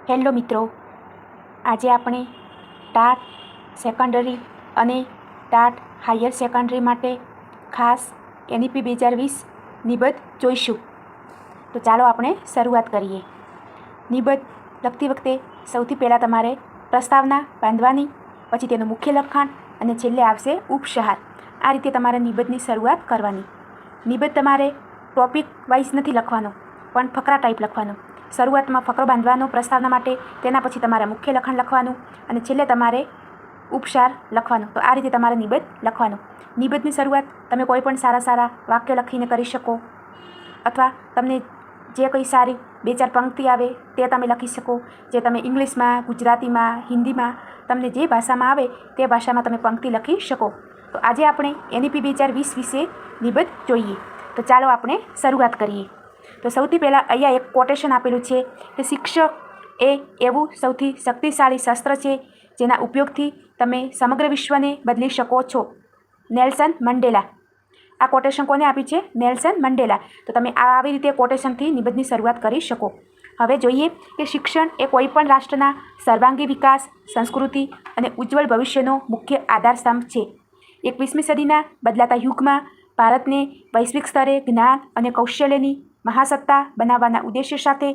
Hello મિત્રો, આજે આપણે ટાટ સેકન્ડરી અને ટાટ હાયર સેકન્ડરી માટે ખાસ NEP 2020 નિબંધ જોઈશું. તો ચાલો આપણે શરૂઆત કરીએ. નિબંધ લખતી વખતે સૌથી પહેલાં તમારે પ્રસ્તાવના બાંધવાની, પછી તેનું મુખ્ય લખાણ અને છેલ્લે આવશે ઉપસહાર. આ રીતે તમારે નિબંધની શરૂઆત કરવાની. નિબંધ તમારે ટોપિક વાઇઝ નથી લખવાનો, પણ ફકરા ટાઈપ લખવાનો. શરૂઆતમાં ફકરો બાંધવાનો પ્રસ્તાવના માટે, તેના પછી તમારે મુખ્ય લખાણ લખવાનું અને છેલ્લે તમારે ઉપસાર લખવાનું. તો આ રીતે તમારે નિબંધ લખવાનું. નિબંધની શરૂઆત તમે કોઈ પણ સારા વાક્ય લખીને કરી શકો, અથવા તમને જે કંઈ સારી 2-4 પંક્તિ આવે તે તમે લખી શકો. જે તમે ઇંગ્લિશમાં, ગુજરાતીમાં, હિન્દીમાં, તમને જે ભાષામાં આવે તે ભાષામાં તમે પંક્તિ લખી શકો. તો આજે આપણે NEP 2020 વિશે નિબંધ જોઈએ. તો ચાલો આપણે શરૂઆત કરીએ. તો સૌથી પહેલાં અહીંયા એક કોટેશન આપેલું છે કે શિક્ષક એ એવું સૌથી શક્તિશાળી શસ્ત્ર છે જેના ઉપયોગથી તમે સમગ્ર વિશ્વને બદલી શકો છો. Nelson Mandela. આ કોટેશન કોને આપી છે? Nelson Mandela. તો તમે આવી રીતે કોટેશનથી નિબંધની શરૂઆત કરી શકો. હવે જોઈએ કે શિક્ષણ એ કોઈપણ રાષ્ટ્રના સર્વાંગી વિકાસ, સંસ્કૃતિ અને ઉજ્જવળ ભવિષ્યનો મુખ્ય આધારસ્તંભ છે. 21મી સદીના બદલાતા યુગમાં ભારતને વૈશ્વિક સ્તરે જ્ઞાન અને કૌશલ્યની મહાસત્તા બનાવવાના ઉદ્દેશ્ય સાથે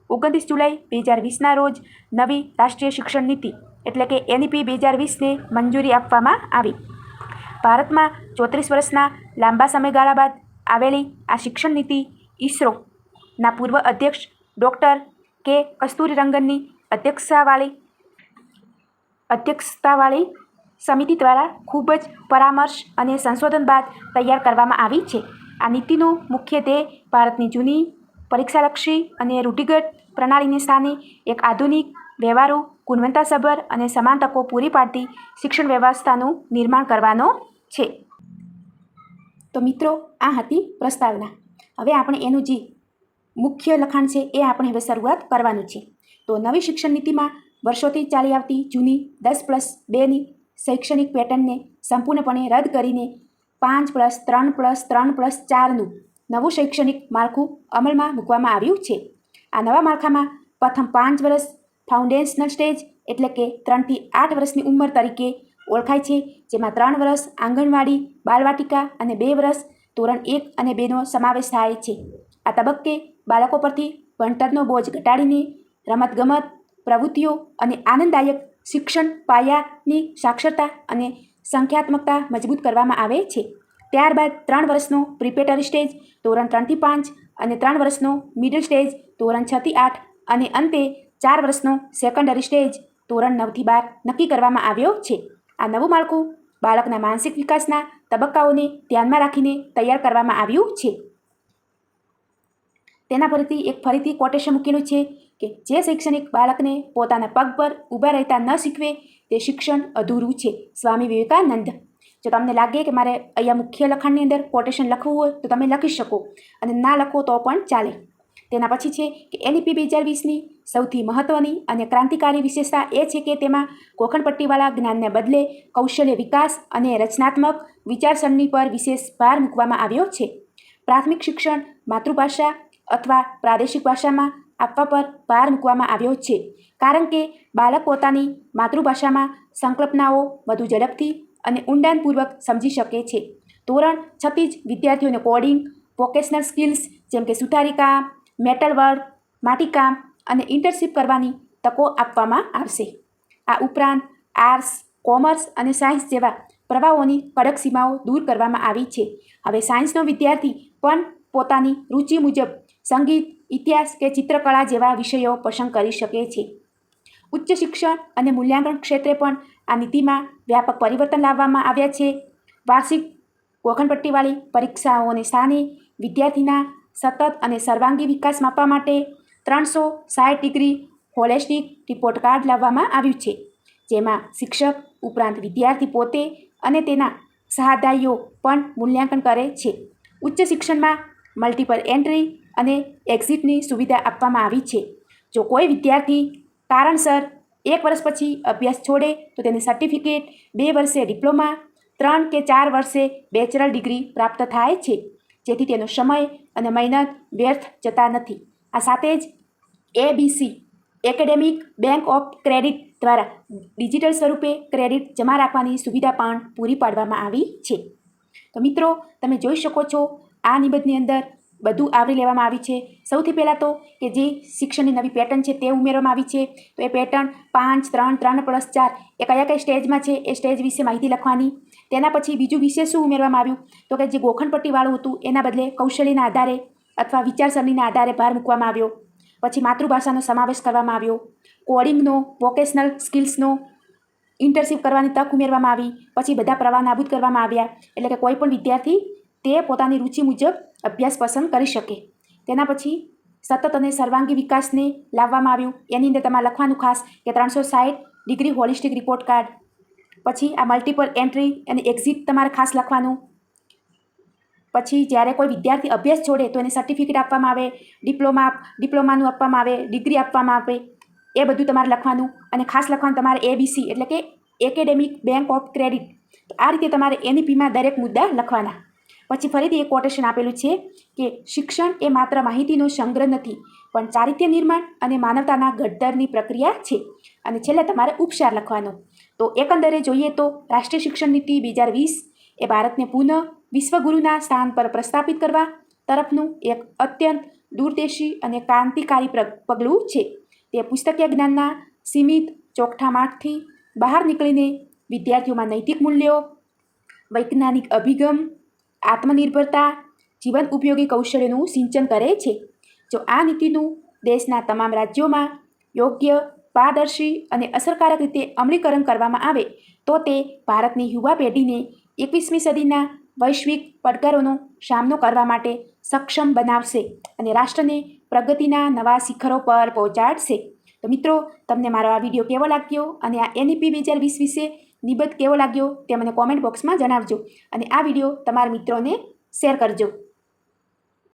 29 જુલાઈ 2020ના રોજ નવી રાષ્ટ્રીય શિક્ષણ નીતિ એટલે કે NEP 2020ને મંજૂરી આપવામાં આવી. ભારતમાં 34 વર્ષના લાંબા સમયગાળા બાદ આવેલી આ શિક્ષણ નીતિ ISROના પૂર્વ અધ્યક્ષ ડૉક્ટર કે કસ્તુરીરંગનની અધ્યક્ષતાવાળી સમિતિ દ્વારા ખૂબ જ પરામર્શ અને સંશોધન બાદ તૈયાર કરવામાં આવી છે. આ નીતિનો મુખ્ય ધ્યેય ભારતની જૂની પરીક્ષાલક્ષી અને રૂઢિગત પ્રણાલીને સ્થાને એક આધુનિક, વ્યવહારુ, ગુણવત્તાસભર અને સમાન તકો પૂરી પાડતી શિક્ષણ વ્યવસ્થાનું નિર્માણ કરવાનો છે. તો મિત્રો, આ હતી પ્રસ્તાવના. હવે આપણે એનું જે મુખ્ય લખાણ છે એ આપણે હવે શરૂઆત કરવાનું છે. તો નવી શિક્ષણ નીતિમાં વર્ષોથી ચાલી આવતી જૂની 10+2ની શૈક્ષણિક પેટર્નને સંપૂર્ણપણે રદ કરીને 5+3+3+4નું નવું શૈક્ષણિક માળખું અમલમાં મૂકવામાં આવ્યું છે. આ નવા માળખામાં પ્રથમ 5 વર્ષ ફાઉન્ડેશનલ સ્ટેજ એટલે કે 3 થી 8 વર્ષની ઉંમર તરીકે ઓળખાય છે, જેમાં 3 વર્ષ આંગણવાડી, બાળવાટિકા અને 2 વર્ષ ધોરણ 1 અને 2નો સમાવેશ થાય છે. આ તબક્કે બાળકો પરથી ભણતરનો બોજ ઘટાડીને રમતગમત પ્રવૃત્તિઓ અને આનંદદાયક શિક્ષણ પાયાની સાક્ષરતા અને સંખ્યાત્મકતા મજબૂત કરવામાં આવે છે. ત્યારબાદ 3 વર્ષનો પ્રિપેટરી સ્ટેજ ધોરણ 3 થી 5 અને 3 વર્ષનો મિડલ સ્ટેજ ધોરણ 6 થી 8 અને અંતે 4 વર્ષનો સેકન્ડરી સ્ટેજ ધોરણ 9 થી 12 નક્કી કરવામાં આવ્યો છે. આ નવું માળખું બાળકના માનસિક વિકાસના તબક્કાઓને ધ્યાનમાં રાખીને તૈયાર કરવામાં આવ્યું છે. તેના ફરીથી કોટેશન મૂકેલું છે કે જે શૈક્ષણિક બાળકને પોતાના પગ પર ઊભા રહેતા ન શીખવે તે શિક્ષણ અધૂરું છે. સ્વામી વિવેકાનંદ. જો તમને લાગે કે મારે અહીંયા મુખ્ય લખાણની અંદર કોટેશન લખવું હોય તો તમે લખી શકો, અને ના લખો તો પણ ચાલે. તેના પછી છે કે NEP 2020ની સૌથી મહત્ત્વની અને ક્રાંતિકારી વિશેષતા એ છે કે તેમાં ગોખણપટ્ટીવાળા જ્ઞાનને બદલે કૌશલ્ય વિકાસ અને રચનાત્મક વિચારસરણી પર વિશેષ ભાર મૂકવામાં આવ્યો છે. પ્રાથમિક શિક્ષણ માતૃભાષા અથવા પ્રાદેશિક ભાષામાં આપવા પર ભાર મૂકવામાં આવ્યો છે, કારણ કે બાળક પોતાની માતૃભાષામાં સંકલ્પનાઓ વધુ ઝડપથી અને ઊંડાણપૂર્વક સમજી શકે છે. ધોરણ 6થી જ વિદ્યાર્થીઓને કોડિંગ, વોકેશનલ સ્કિલ્સ જેમ કે સુથારીકામ, મેટલવર્ક, માટીકામ અને ઇન્ટર્નશીપ કરવાની તકો આપવામાં આવશે. આ ઉપરાંત આર્ટ્સ, કોમર્સ અને સાયન્સ જેવા પ્રવાહોની કડક સીમાઓ દૂર કરવામાં આવી છે. હવે સાયન્સનો વિદ્યાર્થી પણ પોતાની રુચિ મુજબ સંગીત, ઇતિહાસ કે ચિત્રકળા જેવા વિષયો પસંદ કરી શકે છે. ઉચ્ચ શિક્ષણ અને મૂલ્યાંકન ક્ષેત્રે પણ આ નીતિમાં વ્યાપક પરિવર્તન લાવવામાં આવ્યા છે. વાર્ષિક ગોખણપટ્ટીવાળી પરીક્ષાઓને સ્થાને વિદ્યાર્થીના સતત અને સર્વાંગી વિકાસ માપવા માટે 360 ડિગ્રી હોલિસ્ટિક રિપોર્ટ કાર્ડ લાવવામાં આવ્યું છે, જેમાં શિક્ષક ઉપરાંત વિદ્યાર્થી પોતે અને તેના સહાધ્યાયીઓ પણ મૂલ્યાંકન કરે છે. ઉચ્ચ શિક્ષણમાં મલ્ટિપલ એન્ટ્રી અને એક્ઝિટની સુવિધા આપવામાં આવી છે. જો કોઈ વિદ્યાર્થી કારણસર 1 વર્ષ પછી અભ્યાસ છોડે તો તેને સર્ટિફિકેટ, 2 વર્ષે ડિપ્લોમા, 3 કે 4 વર્ષે બેચલર ડિગ્રી પ્રાપ્ત થાય છે, જેથી તેનો સમય અને મહેનત વ્યર્થ જતા નથી. આ સાથે જ ABC academic bank of credit દ્વારા ડિજિટલ સ્વરૂપે ક્રેડિટ જમા રાખવાની સુવિધા પણ પૂરી પાડવામાં આવી છે. તો મિત્રો તમે જોઈ શકો છો આ નિબંધની અંદર બધું આવરી લેવામાં આવી છે. સૌથી પહેલાં તો કે જે શિક્ષણની નવી પેટર્ન છે તે ઉમેરવામાં આવી છે. તો એ પેટર્ન 5, 3, 3+4 એ કયા સ્ટેજમાં છે એ સ્ટેજ વિશે માહિતી લખવાની. તેના પછી બીજું વિશે શું ઉમેરવામાં આવ્યું તો કે જે ગોખણપટ્ટીવાળું હતું એના બદલે કૌશલ્યના આધારે અથવા વિચારસરણીના આધારે ભાર મૂકવામાં આવ્યો. પછી માતૃભાષાનો સમાવેશ કરવામાં આવ્યો. કોડિંગનો, વોકેશનલ સ્કિલ્સનો ઇન્ટર્નશીપ કરવાની તક ઉમેરવામાં આવી. પછી બધા પ્રવાહ નાબૂદ કરવામાં આવ્યા. એટલે કે કોઈ પણ વિદ્યાર્થી તે પોતાની રુચિ મુજબ અભ્યાસ પસંદ કરી શકે. તેના પછી સતત અને સર્વાંગી વિકાસને લાવવામાં આવ્યું. એની અંદર તમારે લખવાનું ખાસ કે 360 ડિગ્રી હોલિસ્ટિક રિપોર્ટ કાર્ડ. પછી આ મલ્ટિપલ એન્ટ્રી અને એક્ઝિટ તમારે ખાસ લખવાનું. પછી જ્યારે કોઈ વિદ્યાર્થી અભ્યાસ છોડે તો એને સર્ટિફિકેટ આપવામાં આવે, ડિપ્લોમાનું આપવામાં આવે, ડિગ્રી આપવામાં આવે, એ બધું તમારે લખવાનું. અને ખાસ લખવાનું તમારે ABC એટલે કે એકેડેમિક બેંક ઓફ ક્રેડિટ. તો આ રીતે તમારે NEPમાં દરેક મુદ્દા લખવાના. પછી ફરીથી એક કોટેશન આપેલું છે કે શિક્ષણ એ માત્ર માહિતીનો સંગ્રહ નથી પણ ચારિત્ર્ય નિર્માણ અને માનવતાના ઘડતરની પ્રક્રિયા છે. અને છેલ્લે તમારે ઉપસાર લખવાનો. તો એકંદરે જોઈએ તો રાષ્ટ્રીય શિક્ષણ નીતિ 2020 એ ભારતને પુનઃ વિશ્વગુરુના સ્થાન પર પ્રસ્થાપિત કરવા તરફનું એક અત્યંત દૂરદેશી અને ક્રાંતિકારી પગલું છે. તે પુસ્તકીય જ્ઞાનના સીમિત ચોકઠામાંથી બહાર નીકળીને વિદ્યાર્થીઓમાં નૈતિક મૂલ્યો, વૈજ્ઞાનિક અભિગમ, આત્મનિર્ભરતા, જીવન ઉપયોગી કૌશલ્યોનું સિંચન કરે છે. જો આ નીતિનું દેશના તમામ રાજ્યોમાં યોગ્ય, પારદર્શી અને અસરકારક રીતે અમલીકરણ કરવામાં આવે તો તે ભારતની યુવા પેઢીને 21મી સદીના વૈશ્વિક પડકારોનો સામનો કરવા માટે સક્ષમ બનાવશે અને રાષ્ટ્રને પ્રગતિના નવા શિખરો પર પહોંચાડશે. તો મિત્રો તમને મારો આ વિડીયો કેવો લાગ્યો અને આ NEP 2020 વિશે નિબંધ કેવો લાગ્યો તે મને કોમેન્ટ બોક્સમાં જણાવજો અને આ વિડીયો તમારા મિત્રોને શેર કરજો.